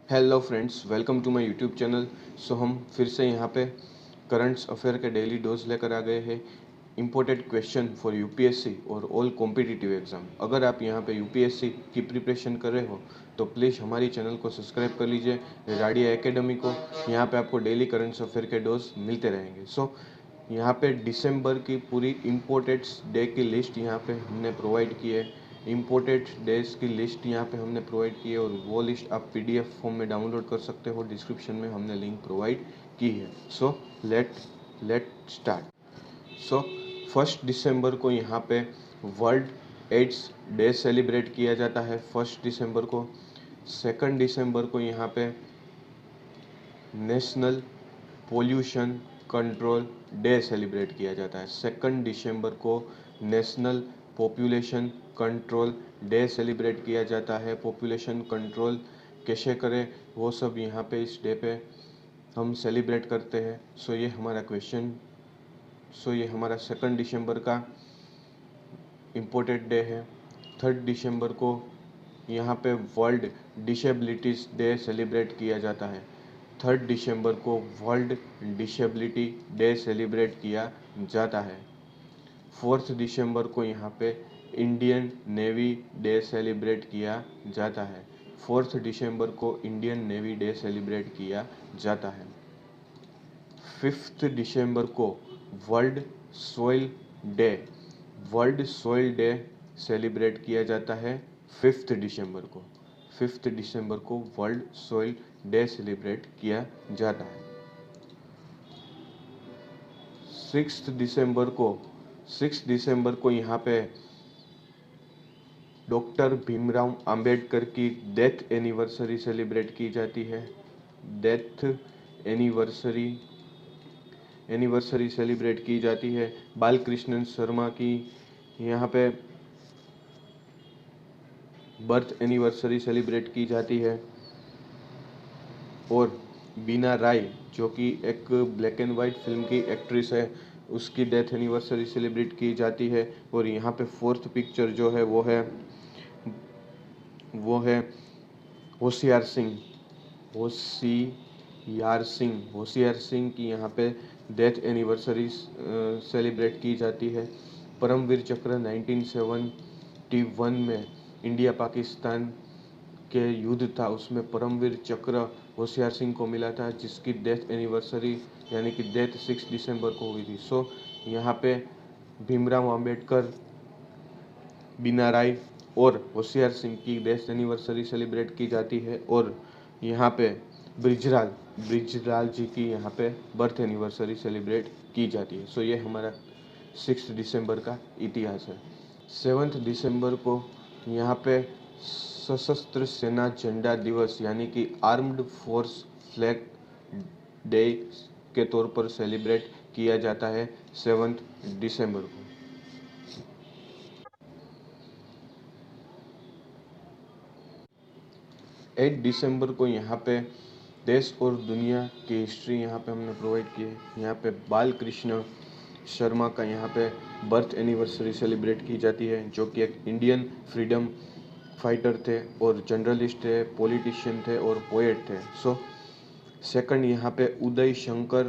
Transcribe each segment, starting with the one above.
Hello friends, welcome to my YouTube channel. हम फिर से यहाँ पे करंट्स अफेयर के डेली डोज लेकर आ गए हैं। इम्पोर्टेड क्वेश्चन फॉर यूपीएससी और ऑल कॉम्पिटिटिव एग्जाम। अगर आप यहाँ पे यूपीएससी की प्रिपरेशन कर रहे हो तो प्लीज़ हमारी चैनल को सब्सक्राइब कर लीजिए, राडिया एकेडमी को। यहाँ पे आपको डेली करंट्स अफेयर के डोज मिलते रहेंगे। यहाँ पे दिसंबर की पूरी इम्पोर्टेड डे की लिस्ट यहाँ पे हमने प्रोवाइड की है। इम्पोर्टेड डेज की लिस्ट यहाँ पे हमने प्रोवाइड की है और वो लिस्ट आप पीडीएफ फॉर्म में डाउनलोड कर सकते हो। डिस्क्रिप्शन में हमने लिंक प्रोवाइड की है। Let start. 1 दिसंबर को यहाँ पे वर्ल्ड एड्स डे सेलिब्रेट किया जाता है। 1 दिसंबर को 2 दिसंबर को यहाँ पे national pollution control day celebrate किया जाता है। 2 दिसंबर को national population control day celebrate किया जाता है। पॉपुलेशन कंट्रोल कैसे करें वो सब यहाँ पे इस डे पे हम सेलिब्रेट करते हैं। ये हमारा क्वेश्चन। ये हमारा 2 दिसंबर का इम्पोर्टेंट डे है। 3 दिसंबर को यहाँ पे वर्ल्ड डिसेबिलिटीज डे सेलिब्रेट किया जाता है। 3 दिसंबर को वर्ल्ड डिसेबिलिटी डे सेलिब्रेट किया जाता है। 4 दिसंबर को यहाँ पे इंडियन नेवी डे सेलिब्रेट किया जाता है। 4 दिसंबर को इंडियन नेवी डे सेलिब्रेट किया जाता है। 5 दिसंबर को वर्ल्ड सॉइल डे सेलिब्रेट किया जाता है। 5 दिसंबर को 5 दिसंबर को वर्ल्ड सॉइल डे सेलिब्रेट किया जाता है। 6 दिसंबर को यहाँ पे डॉक्टर भीमराव अंबेडकर की डेथ एनिवर्सरी सेलिब्रेट की जाती है। डेथ एनिवर्सरी सेलिब्रेट की जाती है। बालकृष्ण शर्मा की यहाँ पे बर्थ एनिवर्सरी सेलिब्रेट की जाती है। और बीना राय जो कि एक ब्लैक एंड वाइट फिल्म की एक्ट्रेस है, उसकी डेथ एनिवर्सरी सेलिब्रेट की जाती है। और यहाँ पे 4th पिक्चर जो है वो है होशियार सिंह की यहाँ पे डेथ एनिवर्सरी सेलिब्रेट की जाती है। परमवीर चक्र 1971 में इंडिया पाकिस्तान के युद्ध था, उसमें परमवीर चक्र होशियार सिंह को मिला था, जिसकी डेथ एनिवर्सरी यानी कि डेथ 6 दिसंबर को हुई थी। यहाँ पे भीमराव अंबेडकर, बीना राय और होशियार सिंह की डेथ एनिवर्सरी सेलिब्रेट की जाती है। और यहाँ पे ब्रिजलाल जी की यहाँ पे बर्थ एनिवर्सरी सेलिब्रेट की जाती है। ये हमारा 6 दिसंबर का इतिहास है। 7 दिसंबर को यहाँ पे सशस्त्र सेना झंडा दिवस यानी कि आर्म्ड फोर्स फ्लैग डे के तौर पर सेलिब्रेट किया जाता है 7 दिसंबर को। 8 दिसंबर को यहाँ पे देश और दुनिया की हिस्ट्री यहाँ पे हमने प्रोवाइड की है। यहाँ पे बालकृष्ण शर्मा का यहाँ पे बर्थ एनिवर्सरी सेलिब्रेट की जाती है, जो कि एक इंडियन फ्रीडम फाइटर थे और जर्नलिस्ट थे, पॉलिटिशियन थे और पोएट थे। सेकंड यहाँ पे उदय शंकर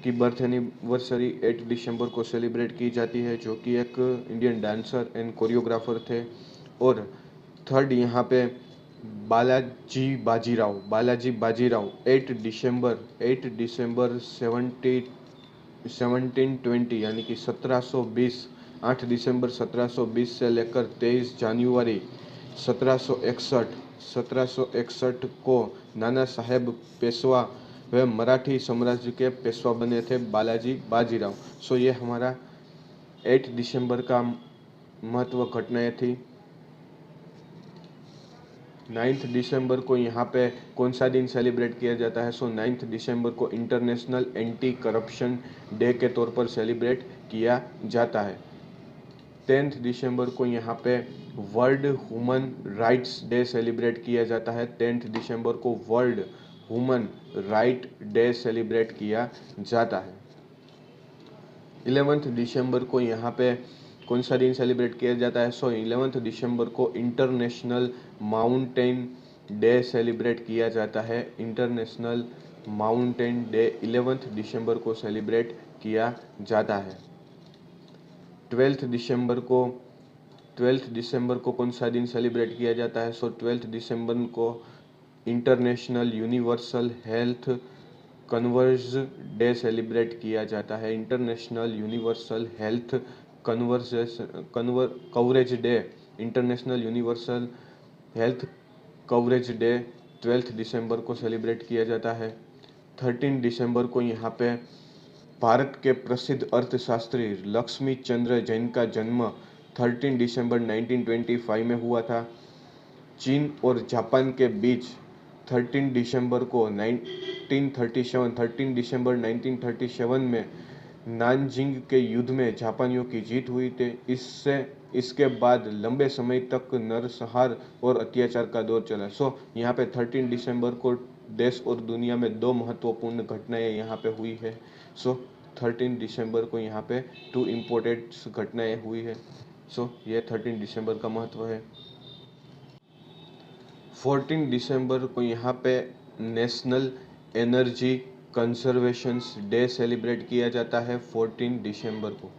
की बर्थ एनिवर्सरी 8 दिसंबर को सेलिब्रेट की जाती है, जो कि एक इंडियन डांसर एंड कोरियोग्राफर थे। और थर्ड यहाँ पे बालाजी बाजीराव 8 दिसंबर 1720 यानी कि 1720, 8 दिसंबर 1720 से लेकर 23 जनवरी 1761 को नाना साहेब पेशवा वे मराठी साम्राज्य के पेशवा बने थे, बालाजी बाजीराव। ये हमारा 8 दिसंबर का महत्व घटनाएं थी। 9 दिसंबर को यहाँ पे कौन सा दिन सेलिब्रेट किया जाता है? 9 दिसंबर को इंटरनेशनल एंटी करप्शन डे के तौर पर सेलिब्रेट किया जाता है। 10 दिसंबर को यहाँ पे world human rights day celebrate किया जाता है। 10 दिसंबर को world human right day celebrate किया जाता है। 11 दिसंबर को यहाँ पे कौन सा दिन सेलिब्रेट किया जाता है? 11 दिसंबर को इंटरनेशनल माउंटेन डे सेलिब्रेट किया जाता है? इंटरनेशनल माउंटेन डे 11 दिसंबर को सेलिब्रेट किया जाता है। 12 दिसंबर को कौन सा दिन सेलिब्रेट किया जाता है? 12 दिसंबर को international universal health converge day celebrate किया जाता है। International universal health coverage day, international universal health coverage day 12 दिसंबर को सेलिब्रेट किया जाता है। 13 दिसंबर को यहाँ पे भारत के प्रसिद्ध अर्थशास्त्री लक्ष्मी चंद्र जैन का जन्म 13 दिसंबर 1925 में हुआ था। चीन और जापान के बीच 13 दिसंबर को 13 दिसंबर 1937 में नानजिंग के युद्ध में जापानियों की जीत हुई थी। इसके बाद लंबे समय तक नरसंहार और अत्याचार का दौर चला। यहाँ पे 13 दिसंबर को देश और दुनिया में दो महत्वपूर्ण घटनाएं यहाँ पे हुई है। 13 दिसंबर को यहाँ पे 2 इम्पोर्टेंट घटनाएं हुई है। ये 13 दिसंबर का महत्व है। 14 दिसंबर को यहाँ पे national energy conservation day celebrate किया जाता है 14 दिसंबर को।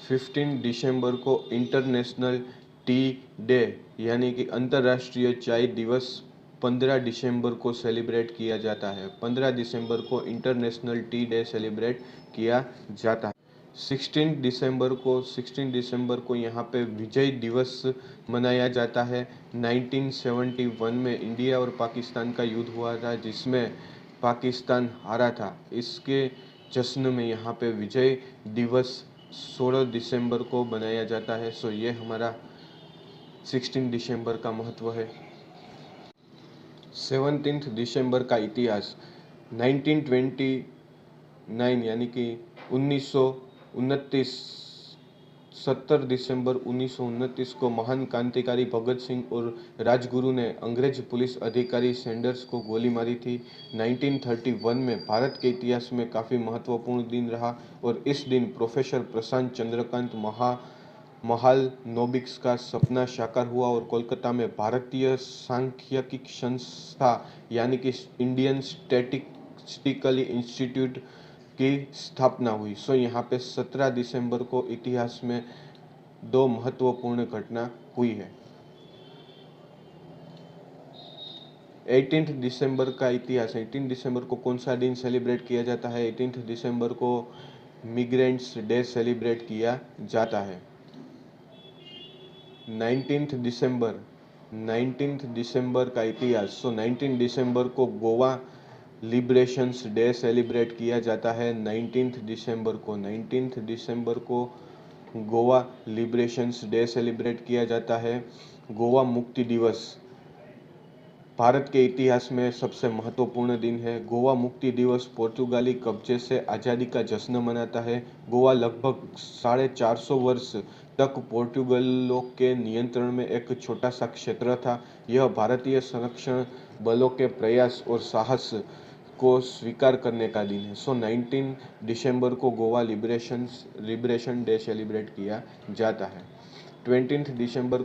15 दिसंबर को इंटरनेशनल टी डे यानी कि अंतर्राष्ट्रीय चाय दिवस 15 दिसंबर को सेलिब्रेट किया जाता है। 15 दिसंबर को इंटरनेशनल टी डे सेलिब्रेट किया जाता है। 16 दिसंबर को यहाँ पे विजय दिवस मनाया जाता है। 1971 में इंडिया और पाकिस्तान का युद्ध हुआ था जिसमें पाकिस्तान हारा था। इसके जश्न में यहाँ पे विजय दिवस 16 दिसंबर को मनाया जाता है। ये हमारा 16 दिसंबर का महत्व है। 17 दिसंबर का इतिहास 1929 यानी कि 1929 17 दिसंबर 1929 को महान क्रांतिकारी भगत सिंह और राजगुरु ने अंग्रेज पुलिस अधिकारी सैंडर्स को गोली मारी थी। 1931 में भारत के इतिहास में काफ़ी महत्वपूर्ण दिन रहा और इस दिन प्रोफेसर प्रशांत चंद्रकांत महालनोबिस का सपना साकार हुआ और कोलकाता में भारतीय सांख्यिकी संस्था यानी कि इंडियन स्टैटिस्टिकल इंस्टीट्यूट की स्थापना हुई। यहाँ पे 17 दिसंबर को इतिहास में दो महत्वपूर्ण घटना हुई है। 18 दिसंबर का इतिहास। 18 दिसंबर को कौन सा दिन सेलिब्रेट किया जाता है? 18 दिसंबर को मिग्रेंट्स डे सेलिब्रेट किया जाता है। 19 दिसंबर का इतिहास। 19 दिसंबर को गोवा लिबरेशंस डे सेलिब्रेट किया जाता है। 19 दिसंबर को गोवा लिबरेशंस डे सेलिब्रेट किया जाता है। गोवा मुक्ति दिवस भारत के इतिहास में सबसे महत्वपूर्ण दिन है। गोवा मुक्ति दिवस पोर्तुगाली कब्जे से आज़ादी का जश्न मनाता है। गोवा लगभग 450 वर्ष तक पोर्तुगलों के नियंत्रण में एक छोटा सा क्षेत्र था। यह भारतीय संरक्षण बलों के प्रयास और साहस को स्वीकार करने का दिन है। 19 दिसंबर को गोवा लिबरेशन डे सेलिब्रेट किया जाता है। 20 दिसंबर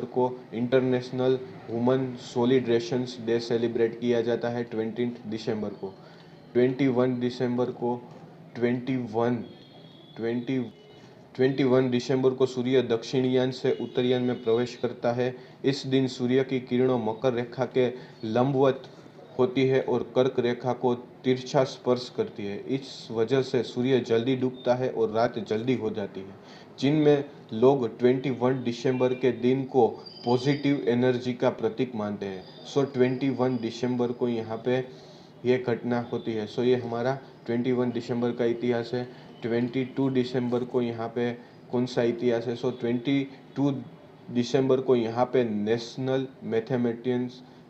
को इंटरनेशनल वुमेन सोलिडेशन डे सेलिब्रेट किया जाता है। 20 दिसंबर को 21 दिसंबर को सूर्य दक्षिणयान से उत्तरयान में प्रवेश करता है। इस दिन सूर्य की किरणों मकर रेखा के लंबवत होती है और कर्क रेखा को तिरछा स्पर्श करती है। इस वजह से सूर्य जल्दी डूबता है और रात जल्दी हो जाती है। चीन में लोग 21 दिसंबर के दिन को पॉजिटिव एनर्जी का प्रतीक मानते हैं। 21 दिसंबर को यहाँ पे ये घटना होती है। ये हमारा 21 दिसंबर का इतिहास है। 22 दिसंबर को यहाँ पे कौन सा इतिहास है? 22 दिसंबर को यहाँ पे नेशनल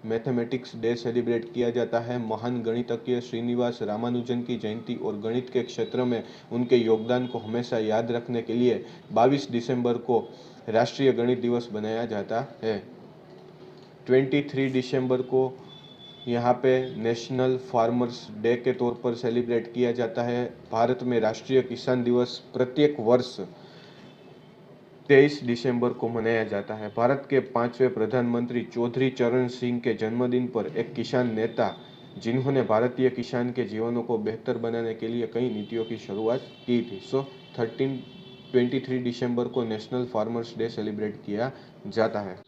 मैथमेटिक्स डे सेलिब्रेट किया जाता है। महान गणितज्ञ श्रीनिवास रामानुजन की जयंती और गणित के क्षेत्र में उनके योगदान को हमेशा याद रखने के लिए 22 दिसंबर को राष्ट्रीय गणित दिवस बनाया जाता है। 23 दिसंबर को यहाँ पे नेशनल फार्मर्स डे के तौर पर सेलिब्रेट किया जाता है। भारत में राष्ट्रीय किसान दिवस प्रत्येक वर्ष 23 दिसंबर को मनाया जाता है। भारत के 5वें प्रधानमंत्री चौधरी चरण सिंह के जन्मदिन पर एक किसान नेता जिन्होंने भारतीय किसान के जीवनों को बेहतर बनाने के लिए कई नीतियों की शुरुआत की थी। 23 दिसंबर को नेशनल फार्मर्स डे सेलिब्रेट किया जाता है।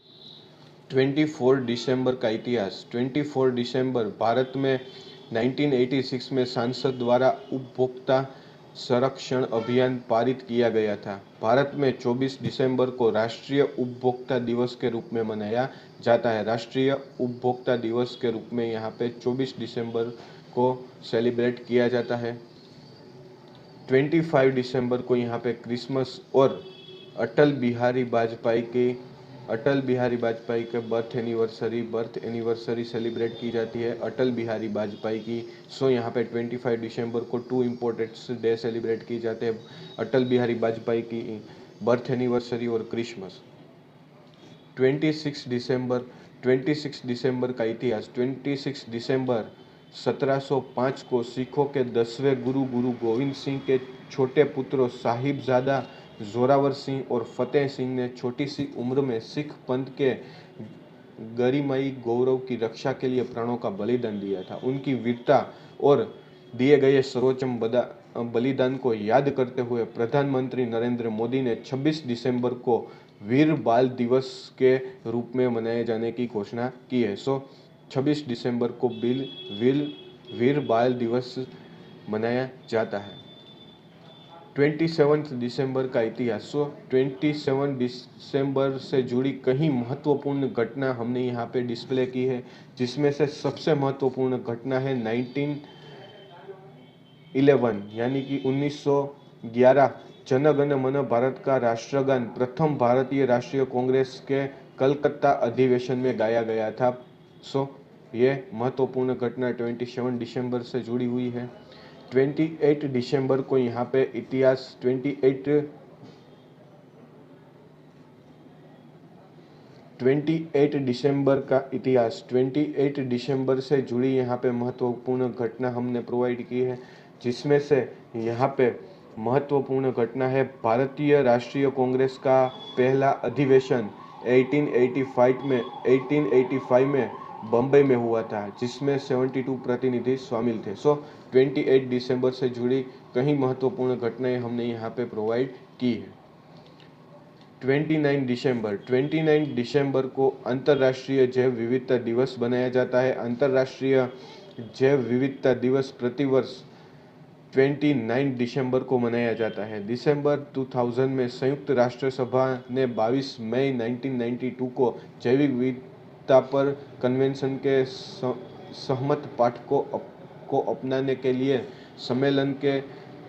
24 दिसंबर का इतिहास। 24 दिसंबर भारत में 1986 में संसद द्वारा उपभोक्ता संरक्षण अभियान पारित किया गया था। भारत में 24 दिसंबर को राष्ट्रीय उपभोक्ता दिवस के रूप में मनाया जाता है। राष्ट्रीय उपभोक्ता दिवस के रूप में यहाँ पे 24 दिसंबर को सेलिब्रेट किया जाता है। 25 दिसंबर को यहाँ पे क्रिसमस और अटल बिहारी वाजपेयी के बर्थ एनिवर्सरी सेलिब्रेट की जाती है अटल बिहारी वाजपेयी की। यहाँ पे 25 दिसंबर को 2 इम्पोर्टेंट डे सेलिब्रेट की जाते हैं, अटल बिहारी वाजपेयी की बर्थ एनिवर्सरी और क्रिसमस। 26 दिसंबर का इतिहास। 26 दिसंबर 1705 को सिखों के 10वें गुरु गोविंद सिंह के छोटे पुत्रों साहिबजादा जोरावर सिंह और फतेह सिंह ने छोटी सी उम्र में सिख पंथ के गरिमाई गौरव की रक्षा के लिए प्राणों का बलिदान दिया था। उनकी वीरता और दिए गए सर्वोच्च बलिदान को याद करते हुए प्रधानमंत्री नरेंद्र मोदी ने 26 दिसंबर को वीर बाल दिवस के रूप में मनाए जाने की घोषणा की है। 26 दिसंबर को वीर बाल दिवस मनाया जाता है। 27 दिसंबर का इतिहास। 27 दिसंबर से जुड़ी कई महत्वपूर्ण घटना हमने यहाँ पे डिस्प्ले की है, जिसमें से सबसे महत्वपूर्ण घटना है 1911 यानी कि 1911 जन गण मन भारत का राष्ट्रगान प्रथम भारतीय राष्ट्रीय कांग्रेस के कलकत्ता अधिवेशन में गाया गया था। ये महत्वपूर्ण घटना 27 दिसंबर से जुड़ी हुई है। 28 दिसंबर को यहाँ पे इतिहास। 28 दिसंबर का इतिहास। 28 दिसंबर से जुड़ी यहाँ पे महत्वपूर्ण घटना हमने प्रोवाइड की है, जिसमें से यहाँ पे महत्वपूर्ण घटना है भारतीय राष्ट्रीय कांग्रेस का पहला अधिवेशन 1885 में बम्बई में हुआ था, जिसमें 72 प्रतिनिधि शामिल थे। 28 दिसंबर से जुड़ी कई महत्वपूर्ण घटनाएं हमने यहाँ पे प्रोवाइड की है। 29 दिसंबर को अंतर्राष्ट्रीय जैव विविधता दिवस बनाया जाता है। अंतर्राष्ट्रीय जैव विविधता दिवस प्रतिवर्ष 29 दिसंबर को मनाया जाता है। दिसंबर 2000 में संयुक्त राष्ट्र सभा ने 22 मई 1992 को जैविक विविधता पर कन्वेंशन के सहमत पाठ को अपनाने के लिए सम्मेलन के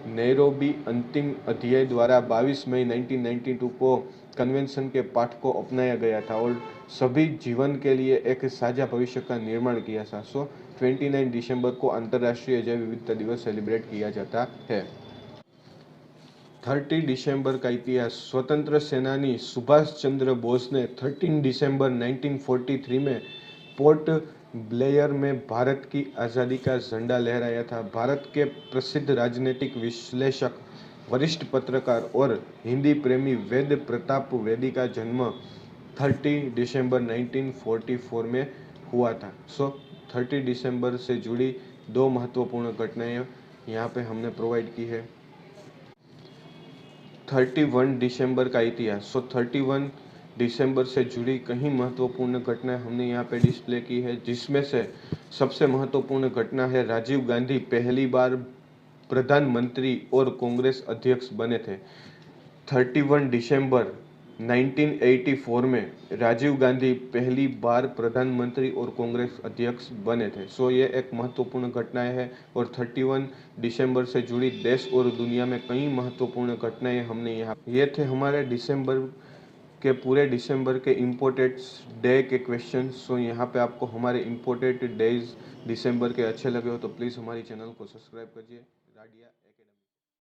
नैरोबी अंतिम अध्याय द्वारा 22 मई 1992 को कन्वेंशन के पाठ को अपनाया गया था और सभी जीवन के लिए एक साझा भविष्य का निर्माण किया था। 29 दिसंबर को अंतर्राष्ट्रीय जैव विविधता दिवस सेलिब्रेट किया जाता है। 30 दिसंबर का इतिहास। स्वतंत्र सेनानी सुभाष चंद्र बोस ने 13 दिसंबर 1943 में पोर्ट ब्लेयर में भारत की आज़ादी का झंडा लहराया था। भारत के प्रसिद्ध राजनीतिक विश्लेषक, वरिष्ठ पत्रकार और हिंदी प्रेमी वेद प्रताप वेदी का जन्म 30 दिसंबर 1944 में हुआ था। 30 दिसंबर से जुड़ी 2 महत्वपूर्ण घटनाएं यहाँ पे हमने प्रोवाइड की है। 31 दिसंबर का इतिहास। 31 दिसंबर से जुड़ी कई महत्वपूर्ण घटनाएं हमने यहाँ पे डिस्प्ले की है, जिसमें से सबसे महत्वपूर्ण घटना है राजीव गांधी पहली बार प्रधानमंत्री और कांग्रेस अध्यक्ष बने थे। 31 दिसंबर 1984 में राजीव गांधी पहली बार प्रधानमंत्री और कांग्रेस अध्यक्ष बने थे। ये एक महत्वपूर्ण घटनाएं है और 31 दिसंबर से जुड़ी देश और दुनिया में कई महत्वपूर्ण घटनाएं हमने यहाँ। ये थे हमारे पूरे दिसंबर के इम्पोर्टेंट डे के क्वेश्चन। यहाँ पे आपको हमारे इम्पोर्टेंट डेज दिसंबर के अच्छे लगे हो तो प्लीज़ हमारी चैनल को सब्सक्राइब करिए।